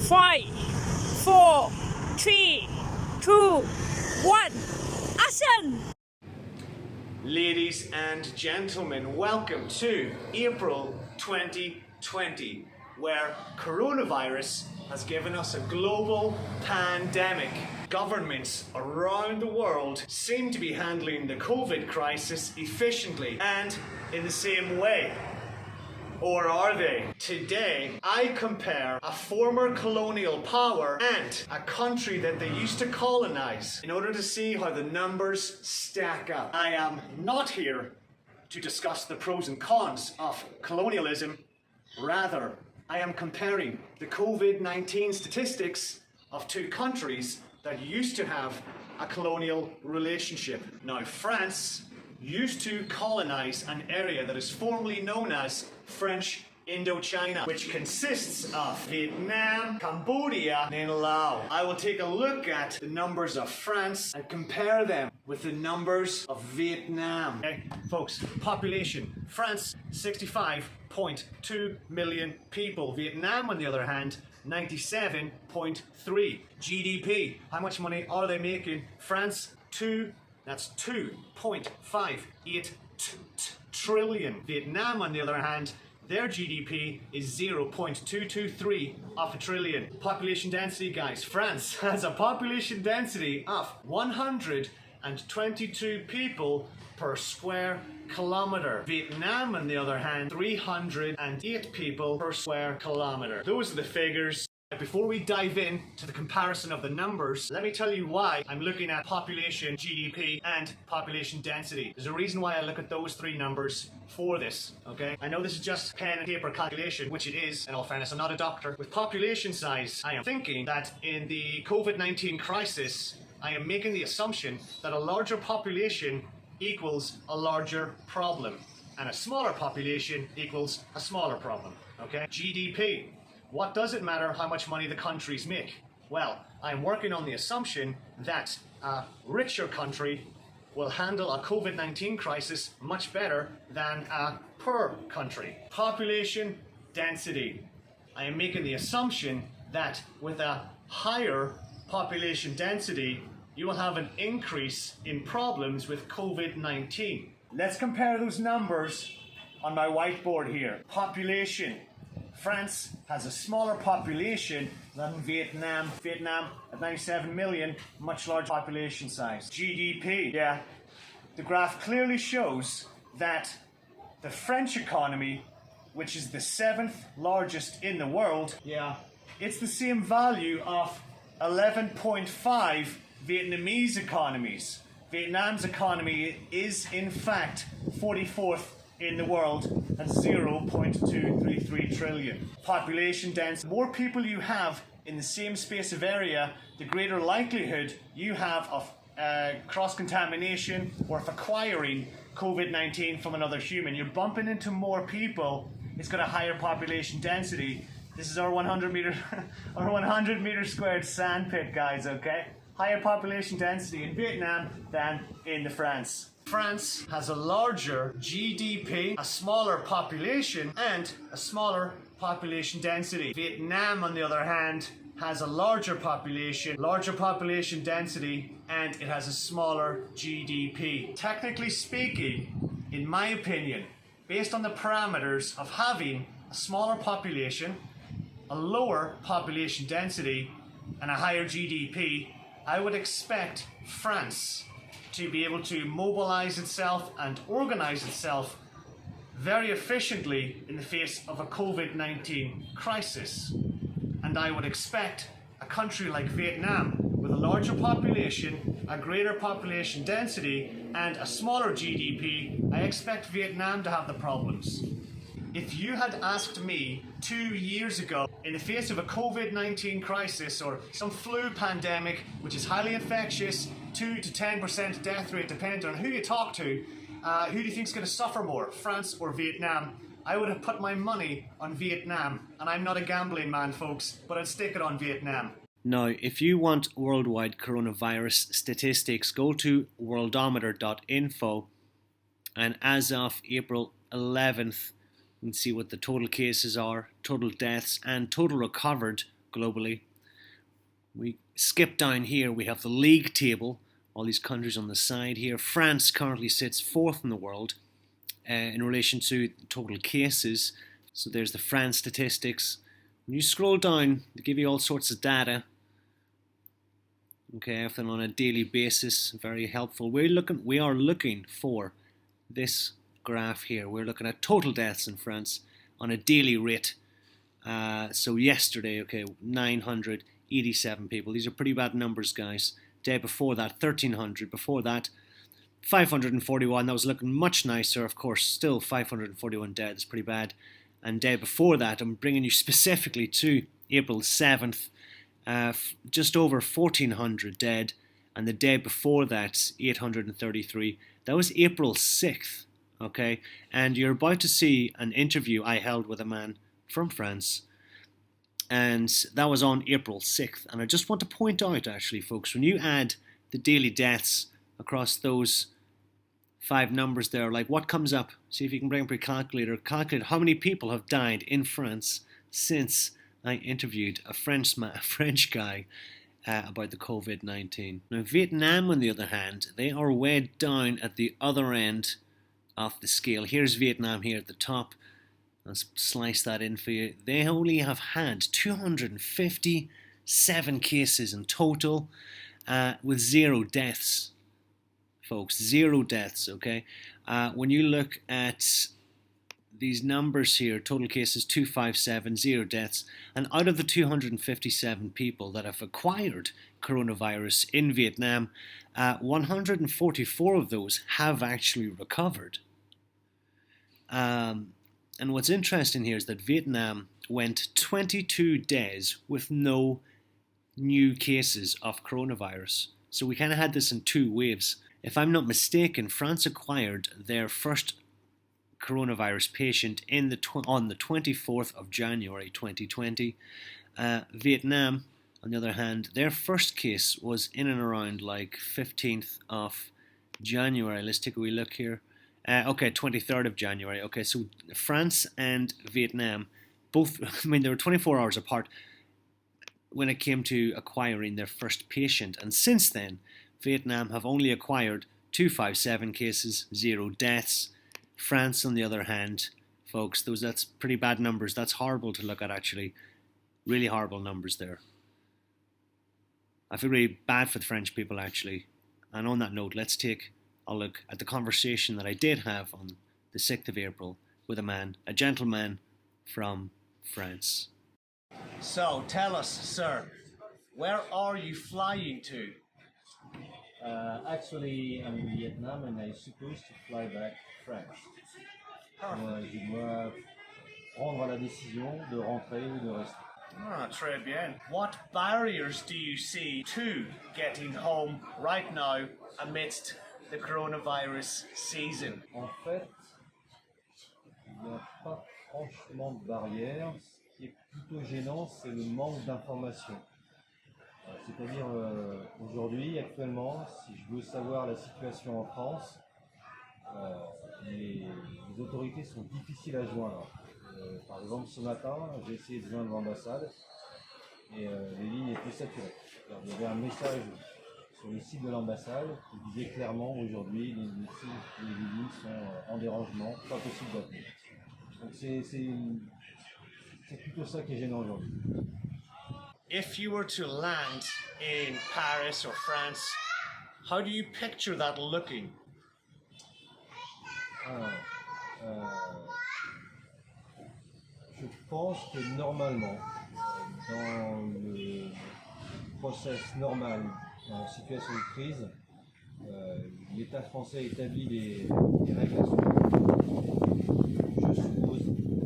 5, 4, 3, 2, 1. Action! Ladies and gentlemen, welcome to April 2020, where coronavirus has given us a global pandemic. Governments around the world seem to be handling the COVID crisis efficiently and in the same way. Or are they? Today, I compare a former colonial power and a country that they used to colonize in order to see how the numbers stack up. I am not here to discuss the pros and cons of colonialism. Rather, I am comparing the COVID-19 statistics of two countries that used to have a colonial relationship. Now, France used to colonize an area that is formerly known as French Indochina, which consists of Vietnam, Cambodia, and Laos. I will take a look at the numbers of France and compare them with the numbers of Vietnam. Okay, folks, population. France, 65.2 million people. Vietnam, on the other hand, 97.3. GDP. How much money are they making? France, that's 2.58 trillion. Vietnam, on the other hand, their GDP is 0.223 of a trillion. Population density, guys. France has a population density of 122 people per square kilometer. Vietnam, on the other hand, 308 people per square kilometer. Those are the figures. Before we dive in to the comparison of the numbers, let me tell you why I'm looking at population, GDP, and population density. There's a reason why I look at those three numbers for this, okay? I know this is just pen and paper calculation, which it is, in all fairness. I'm not a doctor. With population size, I am thinking that in the COVID-19 crisis, I am making the assumption that a larger population equals a larger problem, and a smaller population equals a smaller problem, okay? GDP. What does it matter how much money the countries make? Well, I'm working on the assumption that a richer country will handle a COVID-19 crisis much better than a poor country. Population density. I am making the assumption that with a higher population density, you will have an increase in problems with COVID-19. Let's compare those numbers on my whiteboard here. Population. France has a smaller population than Vietnam. Vietnam at 97 million, much larger population size. GDP, yeah, the graph clearly shows that the French economy, which is the 7th largest in the world, yeah, it's the same value of 11.5 Vietnamese economies. Vietnam's economy is in fact 44th in the world at 0.233 trillion. Population density. The more people you have in the same space of area, the greater likelihood you have of cross-contamination or of acquiring COVID-19 from another human. You're bumping into more people, it's got a higher population density. This is our 100 meter squared sand pit, guys, okay? Higher population density in Vietnam than in the France. France has a larger GDP, a smaller population, and a smaller population density. Vietnam, on the other hand, has a larger population density, and it has a smaller GDP. Technically speaking, in my opinion, based on the parameters of having a smaller population, a lower population density, and a higher GDP, I would expect France to be able to mobilize itself and organize itself very efficiently in the face of a COVID-19 crisis. And I would expect a country like Vietnam, with a larger population, a greater population density, and a smaller GDP, I expect Vietnam to have the problems. If you had asked me 2 years ago, in the face of a COVID-19 crisis or some flu pandemic, which is highly infectious, 2 to 10% death rate depending on who you talk to, who do you think is going to suffer more, France or Vietnam? I would have put my money on Vietnam. And I'm not a gambling man, folks, but I'd stick it on Vietnam. Now, if you want worldwide coronavirus statistics, go to worldometer.info, and as of April 11th, You can see what the total cases are, total deaths, and total recovered globally. We skip down here, we have the league table, all these countries on the side here. France currently sits 4th in the world in relation to total cases. So there's the France statistics. When you scroll down, they give you all sorts of data. Okay, everything on a daily basis, very helpful. We are looking for this graph here. We're looking at total deaths in France on a daily rate. So yesterday, okay, 987 people. These are pretty bad numbers, guys. Day before that, 1,300. Before that, 541. That was looking much nicer. Of course, still 541 dead. That's pretty bad. And day before that, I'm bringing you specifically to April 7th, just over 1,400 dead. And the day before that, 833. That was April 6th, okay? And you're about to see an interview I held with a man from France. And that was on April 6th. And I just want to point out, actually, folks, when you add the daily deaths across those 5 numbers there, like what comes up? See if you can bring up your calculator. Calculate how many people have died in France since I interviewed a French guy about the COVID-19. Now, Vietnam, on the other hand, they are way down at the other end of the scale. Here's Vietnam here at the top. Let's slice that in for you. They only have had 257 cases in total with 0 deaths, folks. 0 deaths, okay? When you look at these numbers here, total cases 257, 0 deaths, and out of the 257 people that have acquired coronavirus in Vietnam, 144 of those have actually recovered. And what's interesting here is that Vietnam went 22 days with no new cases of coronavirus. So we kind of had this in 2 waves. If I'm not mistaken, France acquired their first coronavirus patient on the 24th of January 2020. Vietnam, on the other hand, their first case was in and around like 15th of January. Let's take a wee look here. Okay, 23rd of January. Okay, so France and Vietnam, both, I mean, they were 24 hours apart when it came to acquiring their first patient. And since then, Vietnam have only acquired 257 cases, 0 deaths. France, on the other hand, folks, that's pretty bad numbers. That's horrible to look at, actually. Really horrible numbers there. I feel really bad for the French people, actually. And on that note, let's take a look at the conversation that I did have on the 6th of April with a gentleman from France. So, tell us, sir, where are you flying to? Actually, I'm in Vietnam and I'm supposed to fly back to France. Je dois prendre la décision de rentrer ou de rester. Ah, très bien. What barriers do you see to getting home right now amidst the coronavirus season? En fait, il n'y a pas franchement de barrière. Ce qui est plutôt gênant, c'est le manque d'informations. C'est-à-dire, aujourd'hui, actuellement, si je veux savoir la situation en France, les autorités sont difficiles à joindre. Par exemple, ce matin, j'ai essayé de joindre l'ambassade et les lignes étaient saturées. Alors, il y avait un message sur le site de l'ambassade qui disait clairement aujourd'hui les lignes sont en dérangement, pas possible d'appeler. Donc c'est plutôt ça qui est gênant aujourd'hui. If you were to land in Paris or France, how do you picture that looking? Je pense que normalement, dans le process normal, en situation de crise, l'État français établit des règles à suivre. Je suppose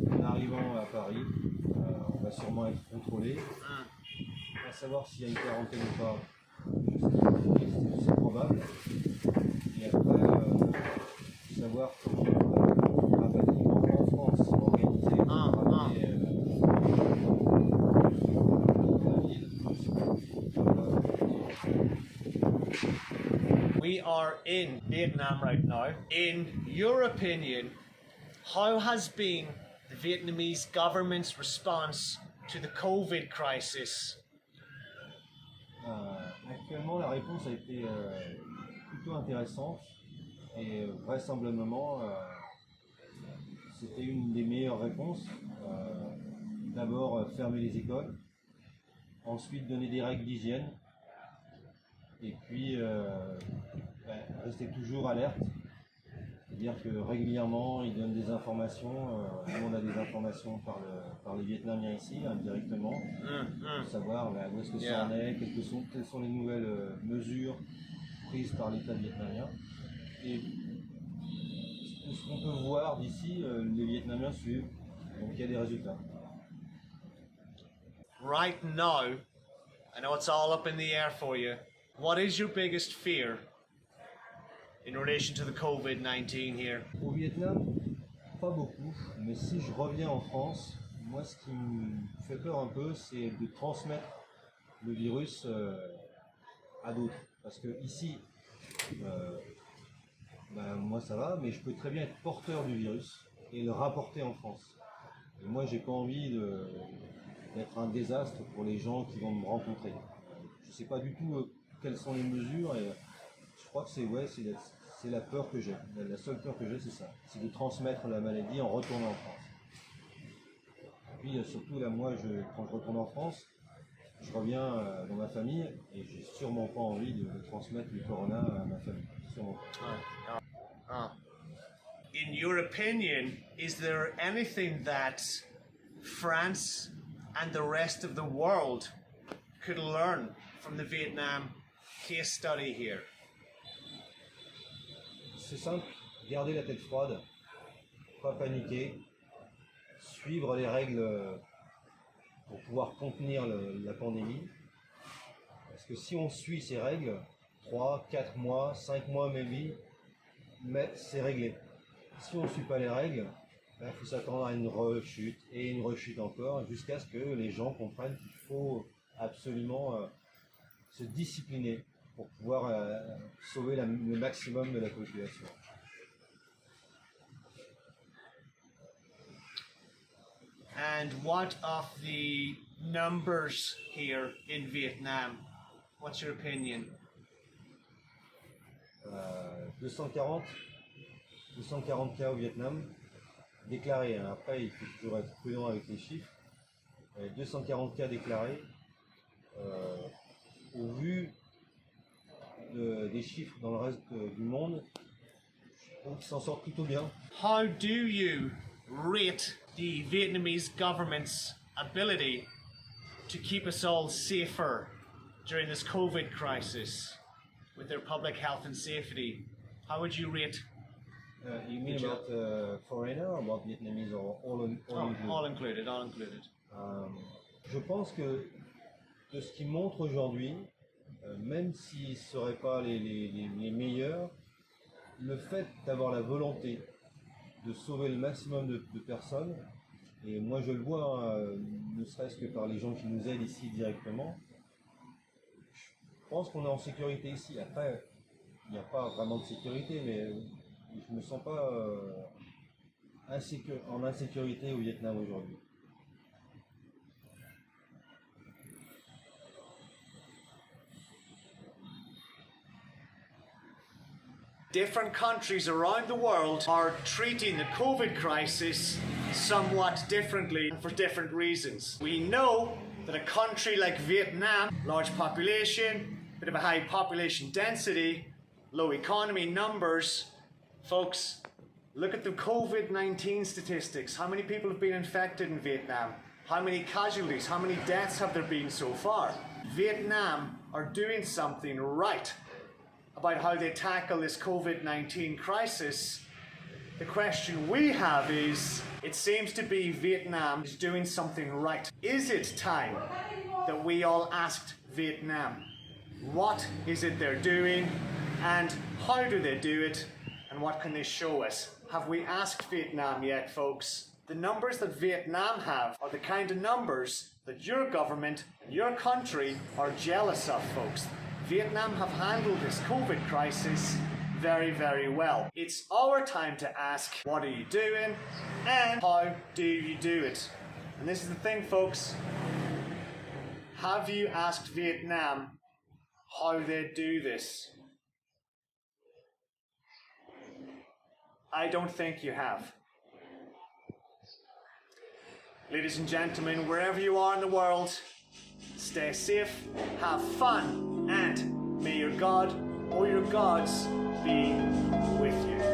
qu'en arrivant à Paris, on va sûrement être contrôlé. À savoir s'il y a une quarantaine ou pas, c'est probable. Et après, savoir comment un rapatriement en France organisé We are in Vietnam right now. In your opinion, how has been the Vietnamese government's response to the COVID crisis? Actuellement, la réponse a été plutôt intéressante et vraisemblablement, c'était une des meilleures réponses. D'abord, fermer les écoles, ensuite donner des règles d'hygiène, et puis rester toujours alerte. C'est-à-dire que régulièrement, ils donnent des informations. Nous, on a des informations par les Vietnamiens ici, indirectement, pour savoir où est-ce que ça en est, quelles sont les nouvelles mesures prises par l'État vietnamien. Et ce qu'on peut voir d'ici, les Vietnamiens suivent. Donc il y a des résultats. Right now, I know it's all up in the air for you. What is your biggest fear in relation to the COVID-19 here? Au Vietnam, pas beaucoup, mais si je reviens en France, moi ce qui me fait peur un peu, c'est de transmettre le virus à d'autres. Parce que ici, moi ça va, mais je peux très bien être porteur du virus et le rapporter en France. Et moi j'ai pas envie d'être un désastre pour les gens qui vont me rencontrer. Je sais pas du tout quelles sont les mesures et je crois que c'est la peur que j'ai. La seule peur que j'ai, c'est ça. C'est de transmettre la maladie en retournant en France. Et puis surtout là, moi, quand je retourne en France, je reviens dans ma famille et j'ai sûrement pas envie de transmettre le corona à ma famille. Sûrement pas. In your opinion, is there anything that France and the rest of the world could learn from the Vietnam case study here? C'est simple, garder la tête froide, pas paniquer, suivre les règles pour pouvoir contenir la pandémie. Parce que si on suit ces règles, 3, 4 mois, 5 mois, mais c'est réglé. Si on ne suit pas les règles, il faut s'attendre à une rechute et une rechute encore, jusqu'à ce que les gens comprennent qu'il faut absolument se discipliner pour pouvoir sauver le maximum de la population. And what of the numbers here in Vietnam? What's your opinion? 240 cas au Vietnam, déclarés. Hein. Après, il faut toujours être prudent avec les chiffres. 240 cas déclarés. Au vu des chiffres dans le reste du monde, je trouve qu'ils s'en sortent plutôt bien. How do you rate the Vietnamese government's ability to keep us all safer during this COVID crisis with their public health and safety? How would you rate? You mean about foreigner or about Vietnamese or all included? All included, all included. Je pense que de ce qu'ils montrent aujourd'hui, même s'ils ne seraient pas les meilleurs, le fait d'avoir la volonté de sauver le maximum de personnes, et moi je le vois, ne serait-ce que par les gens qui nous aident ici directement, je pense qu'on est en sécurité ici. Après, il n'y a pas vraiment de sécurité, mais je ne me sens pas en insécurité au Vietnam aujourd'hui. Different countries around the world are treating the COVID crisis somewhat differently and for different reasons. We know that a country like Vietnam, large population, bit of a high population density, low economy numbers, folks, look at the COVID-19 statistics. How many people have been infected in Vietnam? How many casualties? How many deaths have there been so far? Vietnam are doing something right about how they tackle this COVID-19 crisis. The question we have is, it seems to be Vietnam is doing something right. Is it time that we all asked Vietnam, what is it they're doing and how do they do it and what can they show us? Have we asked Vietnam yet, folks? The numbers that Vietnam have are the kind of numbers that your government and your country are jealous of, folks. Vietnam have handled this COVID crisis very, very well. It's our time to ask, what are you doing and how do you do it? And this is the thing, folks, Have you asked Vietnam how they do this? I don't think you have. Ladies and gentlemen, wherever you are in the world, stay safe, have fun, and may your God or your gods be with you.